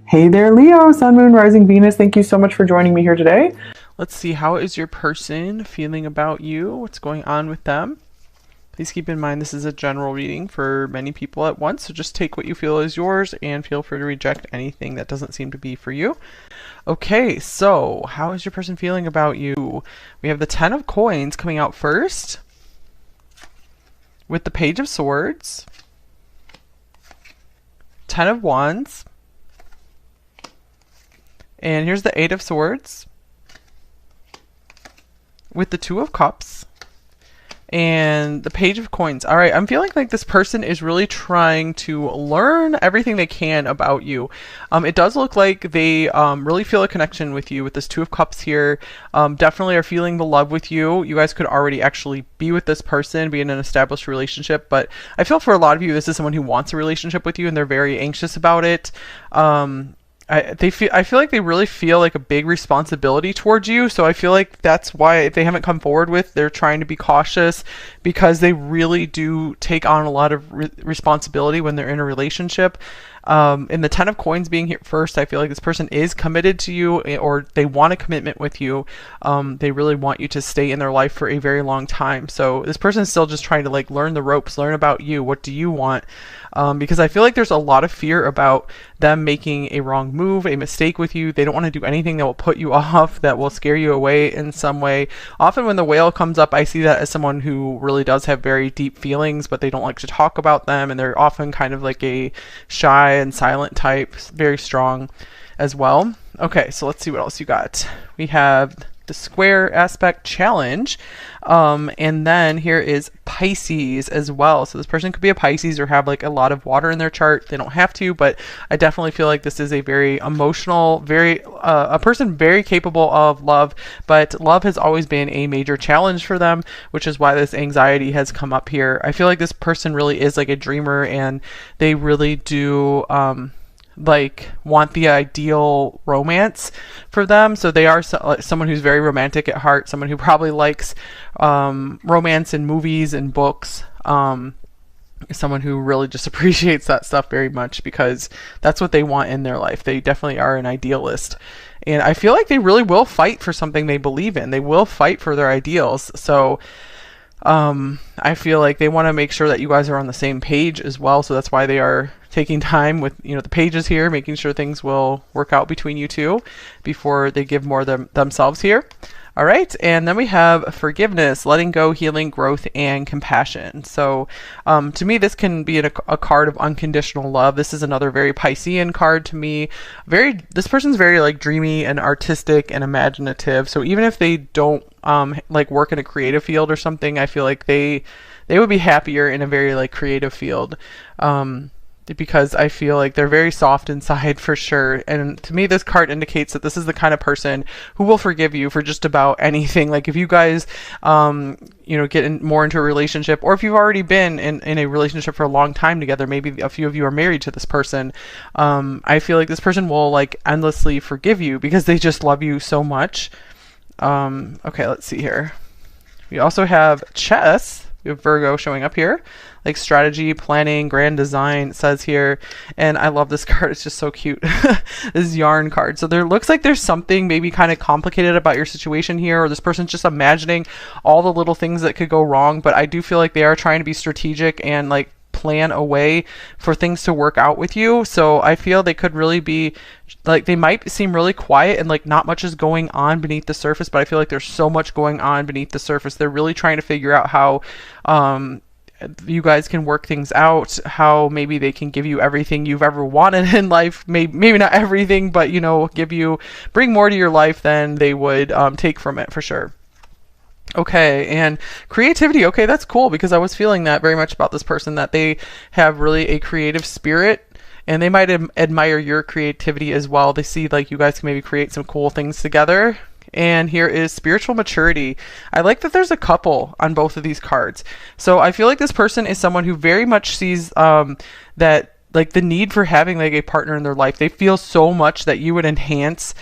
Hey there, Leo, Sun, Moon, Rising, Venus. Thank you so much for joining me here today. Let's see, how is your person feeling about you? What's going on with them? Please keep in mind this is a general reading for many people at once, so just take what you feel is yours and feel free to reject anything that doesn't seem to be for you. Okay, so how is your person feeling about you? We have the Ten of Coins coming out first, with the Page of Swords, Ten of Wands, and here's the Eight of Swords, with the Two of Cups, and the Page of Coins. All right, I'm feeling like this person is really trying to learn everything they can about you. It does look like they really feel a connection with you with this Two of Cups here. Definitely are feeling the love with you. You guys could already actually be with this person, be in an established relationship, but I feel for a lot of you, this is someone who wants a relationship with you and they're very anxious about it. I feel like they really feel like a big responsibility towards you. So I feel like that's why if they haven't come forward with, they're trying to be cautious because they really do take on a lot of responsibility when they're in a relationship. And the Ten of Coins being here first, I feel like this person is committed to you or they want a commitment with you. They really want you to stay in their life for a very long time. So this person is still just trying to like learn the ropes, learn about you. What do you want? Because I feel like there's a lot of fear about them making a wrong move, a mistake with you. They don't want to do anything that will put you off, that will scare you away in some way. Often when the Whale comes up, I see that as someone who really does have very deep feelings, but they don't like to talk about them. And they're often kind of like a shy and silent type, very strong as well. Okay, so let's see what else you got. We have the Square Aspect Challenge, and then here is Pisces as well. So this person could be a Pisces or have like a lot of water in their chart. They don't have to, but I definitely feel like this is a very emotional, very a person very capable of love, but love has always been a major challenge for them, which is why this anxiety has come up here. I feel like this person really is like a dreamer and they really do like want the ideal romance for them. So they are someone who's very romantic at heart, someone who probably likes romance in movies and books, someone who really just appreciates that stuff very much because that's what they want in their life. They definitely are an idealist. And I feel like they really will fight for something they believe in. They will fight for their ideals. So I feel like they want to make sure that you guys are on the same page as well. So that's why they are taking time with, the pages here, making sure things will work out between you two before they give more themselves here. All right, and then we have forgiveness, letting go, healing, growth, and compassion. So to me, this can be a card of unconditional love. This is another very Piscean card to me. This person's very like dreamy and artistic and imaginative. So even if they don't like work in a creative field or something, I feel like they would be happier in a very like creative field. Because I feel like they're very soft inside for sure. And to me, this card indicates that this is the kind of person who will forgive you for just about anything. Like if you guys, get more into a relationship, or if you've already been in a relationship for a long time together, maybe a few of you are married to this person. I feel like this person will like endlessly forgive you because they just love you so much. Okay, let's see here. We also have Chess. We have Virgo showing up here, like strategy, planning, grand design, it says here. And I love this card. It's just so cute. This yarn card. So there looks like there's something maybe kind of complicated about your situation here, or this person's just imagining all the little things that could go wrong. But I do feel like they are trying to be strategic and like plan a way for things to work out with you. So I feel they could really be like, they might seem really quiet and like not much is going on beneath the surface, but I feel like there's so much going on beneath the surface. They're really trying to figure out how you guys can work things out, how maybe they can give you everything you've ever wanted in life. Maybe not everything, but bring more to your life than they would take from it for sure. Okay, and creativity. Okay, that's cool because I was feeling that very much about this person, that they have really a creative spirit and they might admire your creativity as well. They see like you guys can maybe create some cool things together. And here is spiritual maturity. I like that there's a couple on both of these cards. So I feel like this person is someone who very much sees that like the need for having like a partner in their life. They feel so much that you would enhance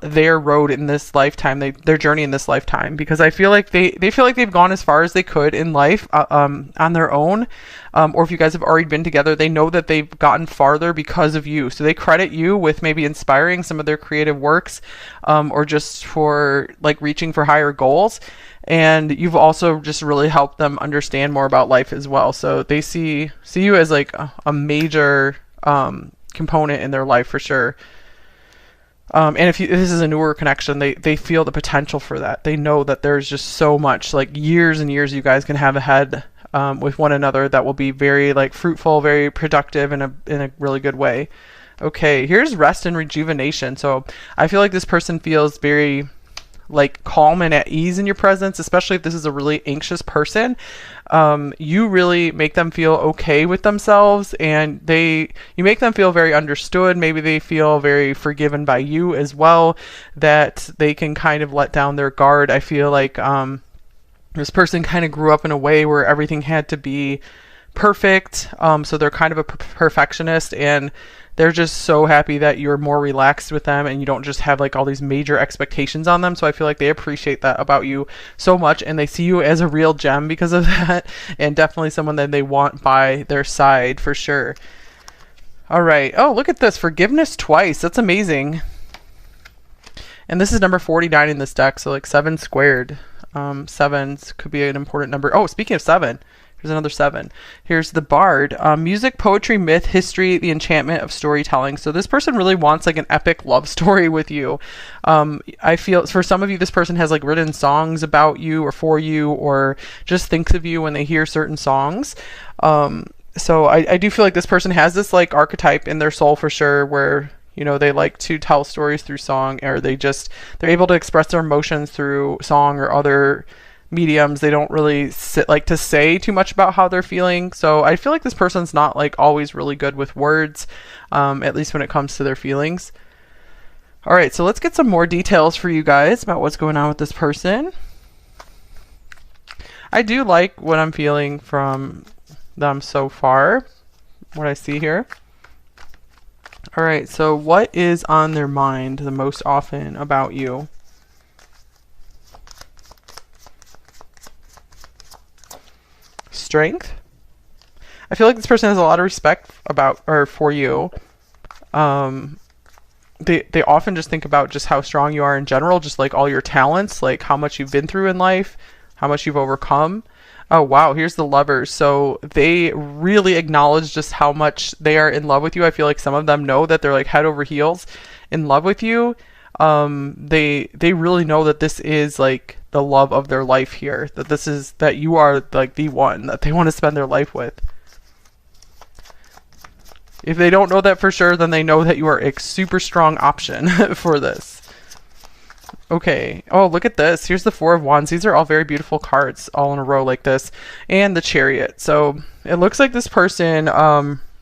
their road in this lifetime, their journey in this lifetime, because I feel like they feel like they've gone as far as they could in life on their own, or if you guys have already been together, they know that they've gotten farther because of you. So they credit you with maybe inspiring some of their creative works, or just for like reaching for higher goals. And you've also just really helped them understand more about life as well. So they see you as like a major component in their life for sure. And if this is a newer connection, they feel the potential for that. They know that there's just so much, like years and years you guys can have ahead with one another that will be very like fruitful, very productive in a really good way. Okay, here's rest and rejuvenation. So I feel like this person feels very like calm and at ease in your presence, especially if this is a really anxious person. You really make them feel okay with themselves, and you make them feel very understood. Maybe they feel very forgiven by you as well, that they can kind of let down their guard. I feel like this person kind of grew up in a way where everything had to be perfect. So they're kind of a perfectionist, and they're just so happy that you're more relaxed with them and you don't just have like all these major expectations on them. So I feel like they appreciate that about you so much, and they see you as a real gem because of that, and definitely someone that they want by their side for sure. All right. Oh, look at this. Forgiveness twice. That's amazing. And this is number 49 in this deck. So like 7 squared. Sevens could be an important number. Oh, speaking of 7, here's another 7. Here's the Bard. Music, poetry, myth, history, the enchantment of storytelling. So this person really wants like an epic love story with you. I feel for some of you, this person has like written songs about you or for you, or just thinks of you when they hear certain songs. So I do feel like this person has this like archetype in their soul for sure, where they like to tell stories through song, or they're able to express their emotions through song or other mediums. They don't really like to say too much about how they're feeling. So I feel like this person's not like always really good with words, at least when it comes to their feelings. All right, so let's get some more details for you guys about what's going on with this person. I do like what I'm feeling from them so far, what I see here. All right, so what is on their mind the most often about you? Strength. I feel like this person has a lot of respect for you. They often just think about just how strong you are in general, just like all your talents, like how much you've been through in life, how much you've overcome. Oh, wow. Here's the Lovers. So they really acknowledge just how much they are in love with you. I feel like some of them know that they're like head over heels in love with you. They really know that this is like the love of their life here, that you are like the one that they want to spend their life with. If they don't know that for sure, then they know that you are a super strong option for this. Okay. Oh, look at this. Here's the 4 of Wands. These are all very beautiful cards all in a row like this. And the Chariot. So it looks like this person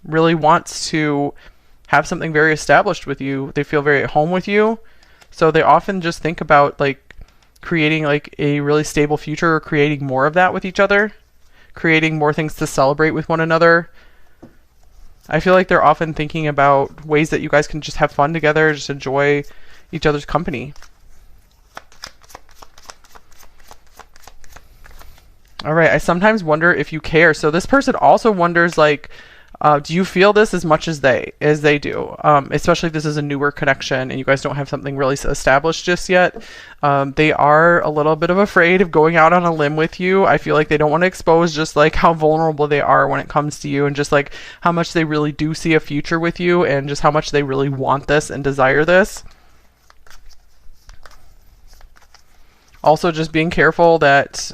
really wants to have something very established with you. They feel very at home with you. So they often just think about like creating like a really stable future, or creating more of that with each other, creating more things to celebrate with one another. I feel like they're often thinking about ways that you guys can just have fun together, just enjoy each other's company. All right, I sometimes wonder if you care. So this person also wonders, like, do you feel this as much as they do? Especially if this is a newer connection and you guys don't have something really established just yet. They are a little bit of afraid of going out on a limb with you. I feel like they don't want to expose just like how vulnerable they are when it comes to you, and just like how much they really do see a future with you, and just how much they really want this and desire this. Also, just being careful that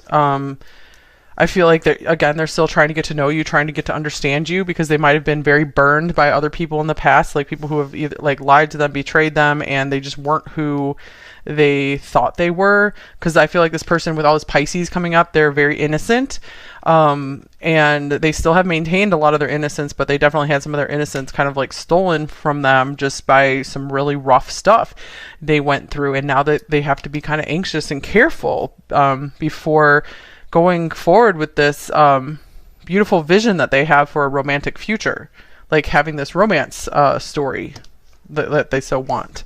I feel like they're still trying to get to know you, trying to get to understand you, because they might have been very burned by other people in the past, like people who have either like lied to them, betrayed them, and they just weren't who they thought they were. Because I feel like this person with all this Pisces coming up, they're very innocent, and they still have maintained a lot of their innocence, but they definitely had some of their innocence kind of like stolen from them just by some really rough stuff they went through, and now that they have to be kind of anxious and careful before going forward with this beautiful vision that they have for a romantic future. like having this romance story that they so want.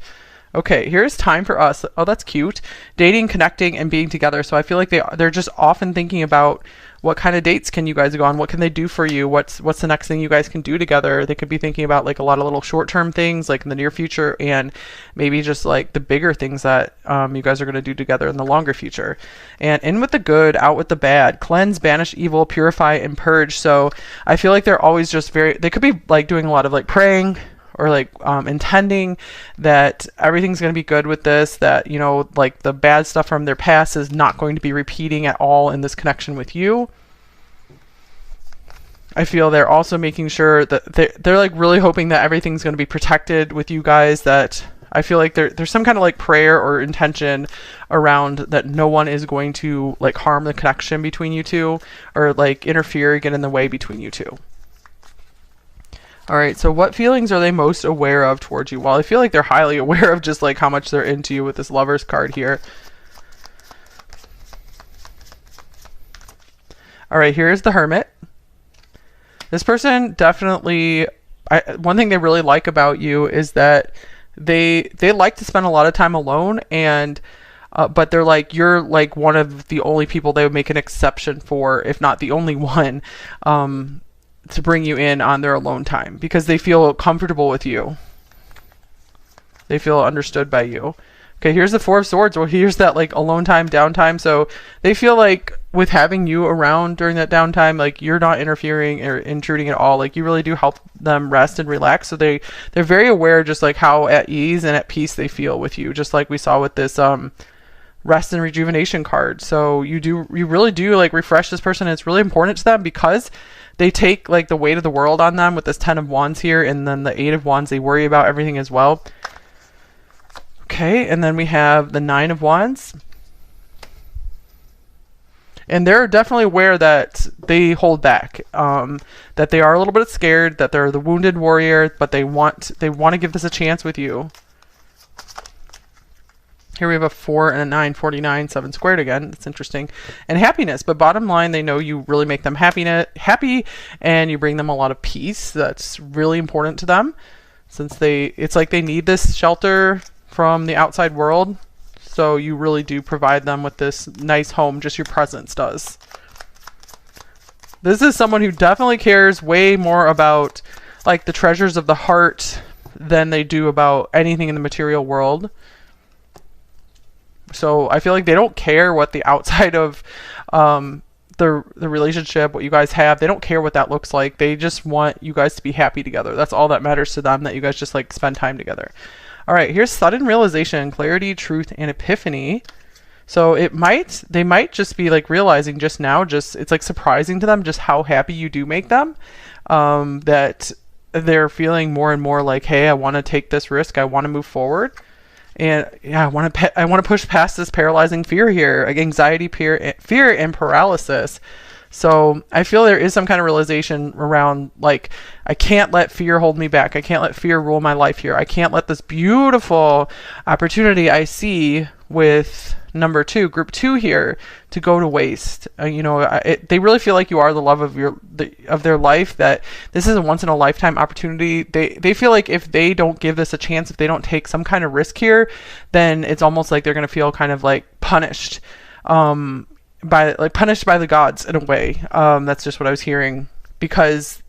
Okay, here's time for us. Oh, that's cute. Dating, connecting, and being together. So I feel like they're just often thinking about what kind of dates can you guys go on? What can they do for you? What's the next thing you guys can do together? They could be thinking about like a lot of little short-term things like in the near future, and maybe just like the bigger things that you guys are going to do together in the longer future. And in with the good, out with the bad. Cleanse, banish evil, purify, and purge. So I feel like they're always just they could be like doing a lot of like praying, or like intending that everything's going to be good with this, that, you know, like the bad stuff from their past is not going to be repeating at all in this connection with you. I feel they're also making sure that they're like really hoping that everything's going to be protected with you guys, that I feel like there's some kind of like prayer or intention around that no one is going to like harm the connection between you two, or like interfere, get in the way between you two. All right, so what feelings are they most aware of towards you? Well, I feel like they're highly aware of just like how much they're into you with this Lovers card here. All right, here's the Hermit. This person definitely, one thing they really like about you is that they like to spend a lot of time alone, and but they're like, you're like one of the only people they would make an exception for, if not the only one, to bring you in on their alone time, because they feel comfortable with you. They feel understood by you. Okay, here's the Four of Swords. Well, here's that like alone time, downtime. So they feel like with having you around during that downtime, like you're not interfering or intruding at all. Like you really do help them rest and relax. So they're very aware just like how at ease and at peace they feel with you, just like we saw with this rest and rejuvenation card. So you really do like refresh this person. And it's really important to them because they take like the weight of the world on them with this 10 of Wands here, and then the 8 of Wands, they worry about everything as well. Okay, and then we have the 9 of Wands. And they're definitely aware that they hold back, that they are a little bit scared, that they're the wounded warrior, but they want to give this a chance with you. Here we have a 4 and a 9, 49, 7 squared again. That's interesting. And happiness. But bottom line, they know you really make them happy, and you bring them a lot of peace. That's really important to them, since it's like they need this shelter from the outside world. So you really do provide them with this nice home. Just your presence does. This is someone who definitely cares way more about like the treasures of the heart than they do about anything in the material world. So I feel like they don't care what the outside of the relationship, what you guys have, they don't care what that looks like. They just want you guys to be happy together. That's all that matters to them, that you guys just like spend time together. All right, here's sudden realization, clarity, truth, and epiphany. So they might just be like realizing just now, it's like surprising to them just how happy you do make them, that they're feeling more and more like, hey, I want to take this risk. I want to move forward. And yeah, I want to push past this paralyzing fear here, like anxiety, fear, and paralysis. So I feel there is some kind of realization around like, I can't let fear hold me back. I can't let fear rule my life here. I can't let this beautiful opportunity I see with number 2, group 2 here, to go to waste. They really feel like you are the love of their life, that this is a once in a lifetime opportunity. They feel like if they don't give this a chance, if they don't take some kind of risk here, then it's almost like they're going to feel kind of like punished, punished by the gods in a way. That's just what I was hearing, because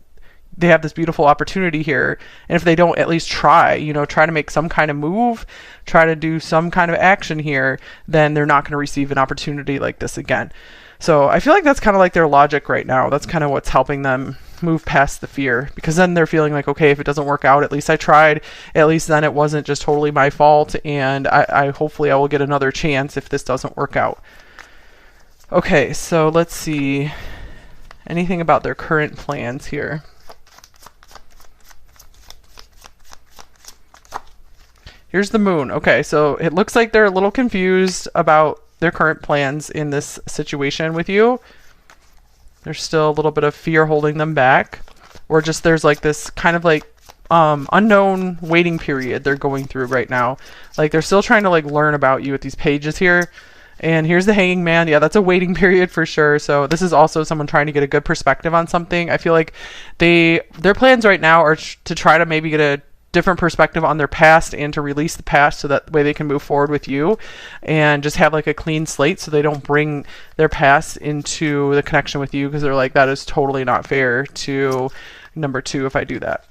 they have this beautiful opportunity here, and if they don't at least try to make some kind of move, try to do some kind of action here, then they're not going to receive an opportunity like this again. So I feel like that's kind of like their logic right now. That's kind of what's helping them move past the fear, because then they're feeling like, okay, if it doesn't work out, at least I tried. At least then it wasn't just totally my fault, and I hopefully I will get another chance if this doesn't work out. Okay, so let's see anything about their current plans here. Here's the Moon. Okay, so it looks like they're a little confused about their current plans in this situation with you. There's still a little bit of fear holding them back, or just there's like this kind of like unknown waiting period they're going through right now. Like they're still trying to like learn about you with these pages here, And here's the Hanging Man. Yeah, that's a waiting period for sure. So this is also someone trying to get a good perspective on something. I feel like their plans right now are to try to maybe get a different perspective on their past and to release the past so that way they can move forward with you and just have like a clean slate so they don't bring their past into the connection with you, because they're like, that is totally not fair to number 2 if I do that.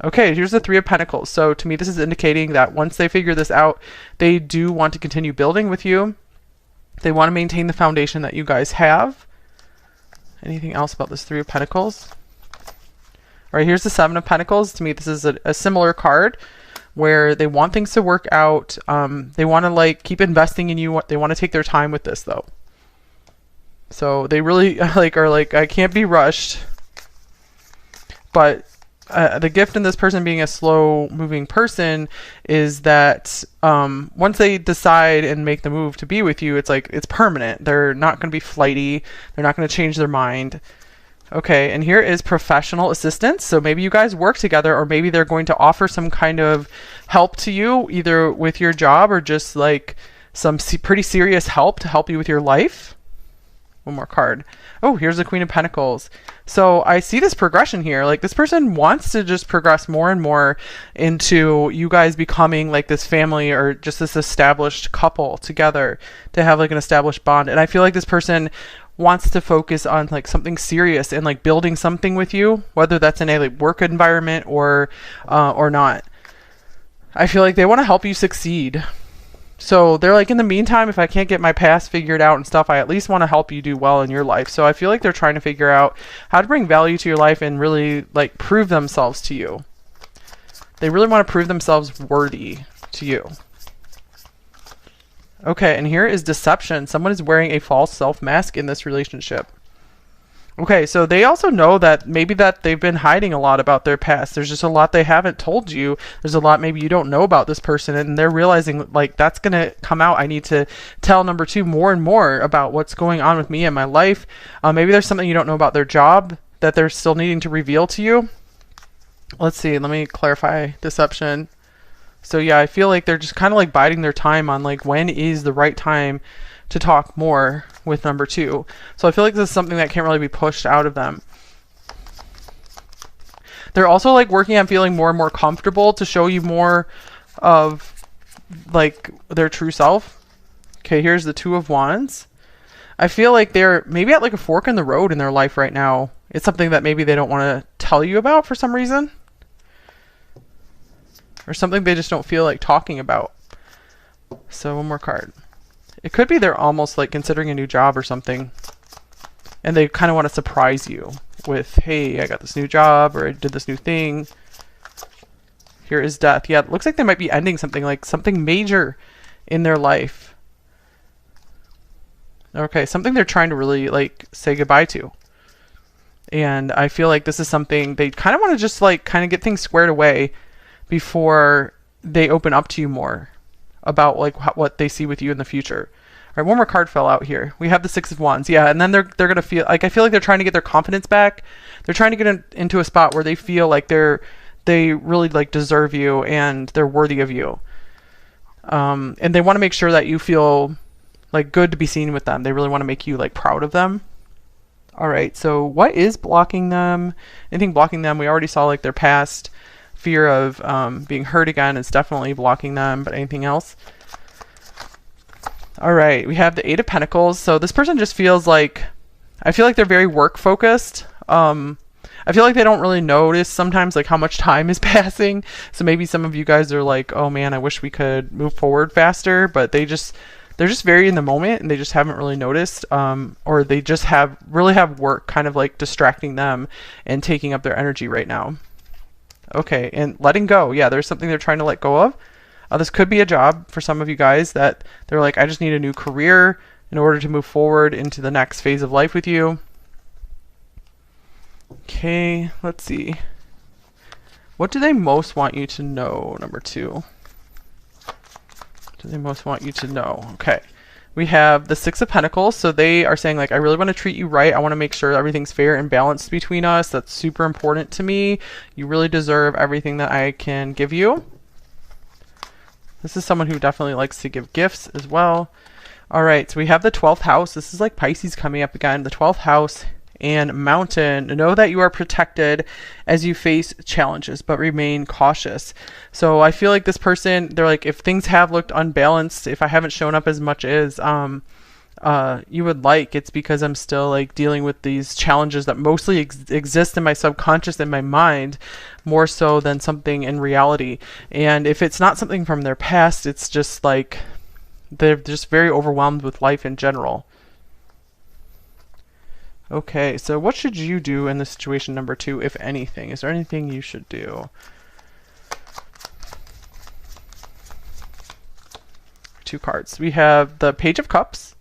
Okay, here's the 3 of Pentacles. So to me, this is indicating that once they figure this out, they do want to continue building with you. They want to maintain the foundation that you guys have. Anything else about this 3 of Pentacles? All right, here's the 7 of Pentacles. To me, this is a similar card where they want things to work out. They want to like keep investing in you. They want to take their time with this though. So they really are like, I can't be rushed. But the gift in this person being a slow moving person is that once they decide and make the move to be with you, it's like it's permanent. They're not going to be flighty. They're not going to change their mind. Okay, and here is professional assistance. So maybe you guys work together, or maybe they're going to offer some kind of help to you, either with your job or just like some pretty serious help to help you with your life. One more card. Oh, here's the Queen of Pentacles. So I see this progression here. Like this person wants to just progress more and more into you guys becoming like this family or just this established couple together to have like an established bond. And I feel like this person wants to focus on like something serious and like building something with you, whether that's in a like work environment or not. I feel like they want to help you succeed. So they're like, in the meantime, if I can't get my past figured out and stuff, I at least want to help you do well in your life. So I feel like they're trying to figure out how to bring value to your life and really like prove themselves to you. They really want to prove themselves worthy to you. Okay, and here is deception. Someone is wearing a false self mask in this relationship. Okay, so they also know that maybe that they've been hiding a lot about their past. There's just a lot they haven't told you. There's a lot maybe you don't know about this person, and they're realizing like that's going to come out. I need to tell number 2 more and more about what's going on with me and my life. Maybe there's something you don't know about their job that they're still needing to reveal to you. Let's see. Let me clarify deception. So yeah, I feel like they're just kind of like biding their time on like when is the right time to talk more with number 2. So I feel like this is something that can't really be pushed out of them. They're also like working on feeling more and more comfortable to show you more of like their true self. Okay, here's the 2 of Wands. I feel like they're maybe at like a fork in the road in their life right now. It's something that maybe they don't want to tell you about for some reason. Or something they just don't feel like talking about. So one more card. It could be they're almost like considering a new job or something. And they kind of want to surprise you with, hey, I got this new job, or I did this new thing. Here is death. Yeah, it looks like they might be ending something, like something major in their life. Okay, something they're trying to really like say goodbye to. And I feel like this is something they kind of want to just like kind of get things squared away before they open up to you more about like what they see with you in the future. All right, one more card fell out here. We have the 6 of Wands. Yeah, and then they're going to feel like, I feel like they're trying to get their confidence back. They're trying to get into a spot where they feel like they really like deserve you and they're worthy of you. And they want to make sure that you feel like good to be seen with them. They really want to make you like proud of them. All right, so what is blocking them? Anything blocking them? We already saw like their past fear of being hurt again is definitely blocking them, but anything else? All right, we have the 8 of Pentacles. So this person just feels like, I feel like they're very work focused. I feel like they don't really notice sometimes like how much time is passing. So maybe some of you guys are like, oh man, I wish we could move forward faster, but they're just very in the moment and they just haven't really noticed, or they just really have work kind of like distracting them and taking up their energy right now. Okay, and letting go. Yeah, there's something they're trying to let go of. This could be a job for some of you guys that they're like, I just need a new career in order to move forward into the next phase of life with you. Okay, let's see. What do they most want you to know, number 2? What do they most want you to know? Okay. We have the 6 of Pentacles. So they are saying like, I really want to treat you right. I want to make sure everything's fair and balanced between us. That's super important to me. You really deserve everything that I can give you. This is someone who definitely likes to give gifts as well. All right, so we have the 12th house. This is like Pisces coming up again. The 12th house and mountain. Know that you are protected as you face challenges, but remain cautious. So I feel like this person, they're like, if things have looked unbalanced, if I haven't shown up as much as you would like, it's because I'm still like dealing with these challenges that mostly exist in my subconscious and my mind, more so than something in reality. And if it's not something from their past, it's just like they're just very overwhelmed with life in general. Okay, so what should you do in this situation number 2, if anything? Is there anything you should do? 2 cards. We have the Page of Cups,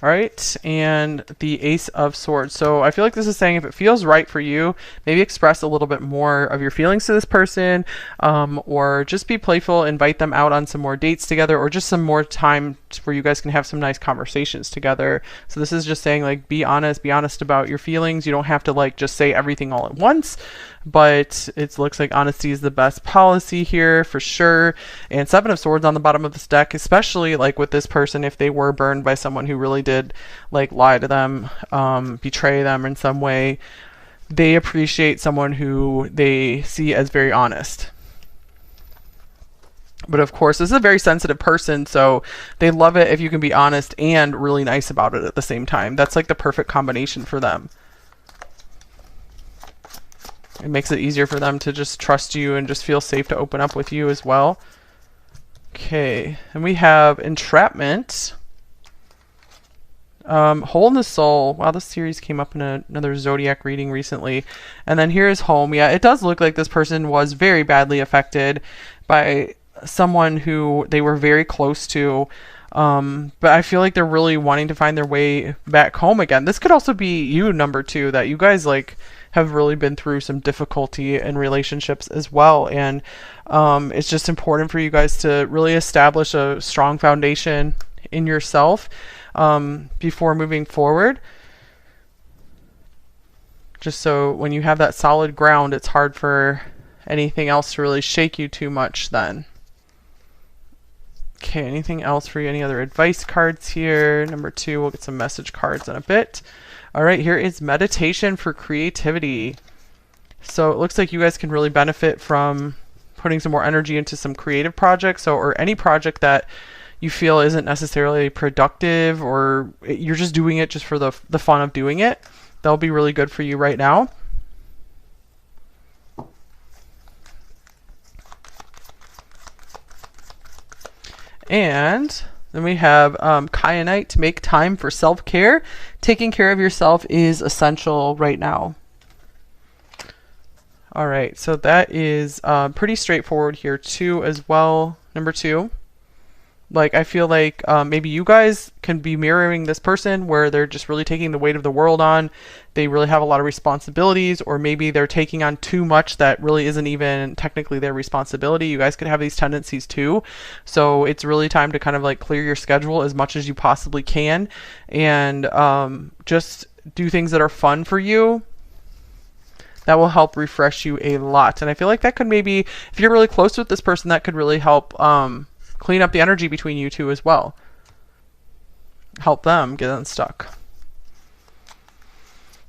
all right, and the Ace of Swords. So I feel like this is saying if it feels right for you, maybe express a little bit more of your feelings to this person, or just be playful, invite them out on some more dates together, or just some more time where you guys can have some nice conversations together. So this is just saying like be honest about your feelings. You don't have to like just say everything all at once, but it looks like honesty is the best policy here for sure. And 7 of Swords on the bottom of this deck, especially like with this person, if they were burned by someone who really did like lie to them, betray them in some way, they appreciate someone who they see as very honest. But of course, this is a very sensitive person, so they love it if you can be honest and really nice about it at the same time. That's like the perfect combination for them. It makes it easier for them to just trust you and just feel safe to open up with you as well. Okay, and we have Entrapment. Hole in the Soul. Wow, this series came up in another zodiac reading recently. And then here's Home. Yeah, it does look like this person was very badly affected by someone who they were very close to. But I feel like they're really wanting to find their way back home again. This could also be you, number 2, that you guys like have really been through some difficulty in relationships as well. And it's just important for you guys to really establish a strong foundation in yourself before moving forward. Just so when you have that solid ground, it's hard for anything else to really shake you too much then. Okay, anything else for you? Any other advice cards here? Number 2, we'll get some message cards in a bit. All right, here is meditation for creativity. So it looks like you guys can really benefit from putting some more energy into some creative projects, or any project that you feel isn't necessarily productive, or you're just doing it just for the fun of doing it. That'll be really good for you right now. And then we have Kyanite to make time for self-care. Taking care of yourself is essential right now. All right, so that is pretty straightforward here too as well. Number 2. Like, I feel like maybe you guys can be mirroring this person where they're just really taking the weight of the world on. They really have a lot of responsibilities, or maybe they're taking on too much that really isn't even technically their responsibility. You guys could have these tendencies too. So it's really time to kind of like clear your schedule as much as you possibly can, and just do things that are fun for you. That will help refresh you a lot. And I feel like that could maybe, if you're really close with this person, that could really help clean up the energy between you two as well. Help them get unstuck.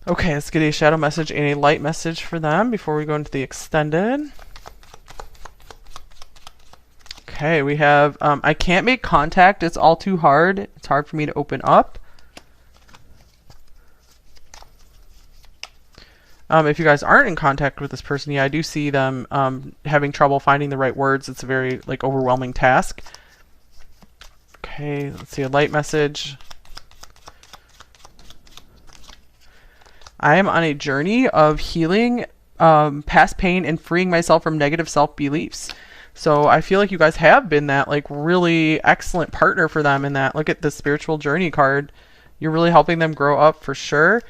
Okay, let's get a shadow message and a light message for them before we go into the extended. Okay, we have, I can't make contact. It's all too hard. It's hard for me to open up. If you guys aren't in contact with this person, yeah, I do see them having trouble finding the right words. It's a very like overwhelming task. Okay, let's see a light message. I am on a journey of healing past pain and freeing myself from negative self-beliefs. So I feel like you guys have been that like really excellent partner for them in that. Look at the spiritual journey card. You're really helping them grow up for sure,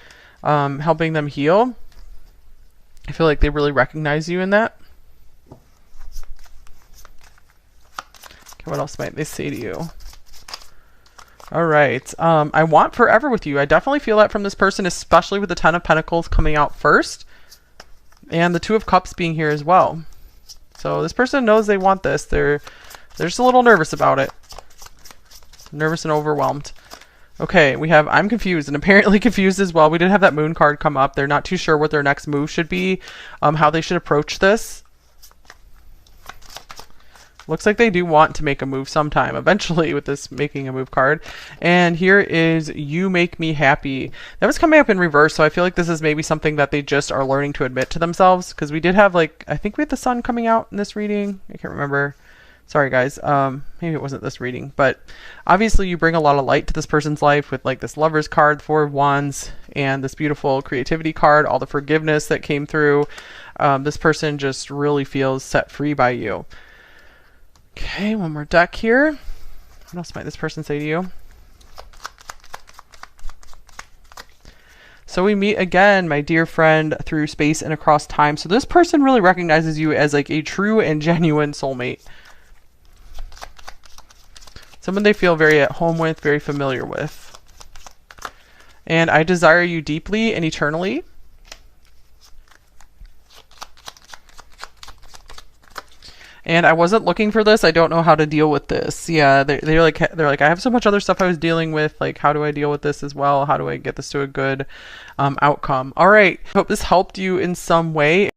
helping them heal. I feel like they really recognize you in that. Okay, what else might they say to you? All right. I want forever with you. I definitely feel that from this person, especially with the 10 of Pentacles coming out first. And the 2 of Cups being here as well. So this person knows they want this. They're just a little nervous about it. Nervous and overwhelmed. Okay, we have I'm confused and apparently confused as well. We did have that moon card come up. They're not too sure what their next move should be, how they should approach this. Looks like they do want to make a move sometime eventually with this making a move card. And here is You Make Me Happy. That was coming up in reverse, so I feel like this is maybe something that they just are learning to admit to themselves, because we did have, like, I think we had the sun coming out in this reading. I can't remember. Sorry guys, maybe it wasn't this reading, but obviously you bring a lot of light to this person's life with like this Lovers card, Four of Wands, and this beautiful creativity card, all the forgiveness that came through. This person just really feels set free by you. Okay, one more deck here. What else might this person say to you? So we meet again, my dear friend, through space and across time. So this person really recognizes you as like a true and genuine soulmate. Someone they feel very at home with, very familiar with. And I desire you deeply and eternally. And I wasn't looking for this. I don't know how to deal with this. Yeah, they're like I have so much other stuff I was dealing with. Like, how do I deal with this as well? How do I get this to a good outcome? All right. Hope this helped you in some way.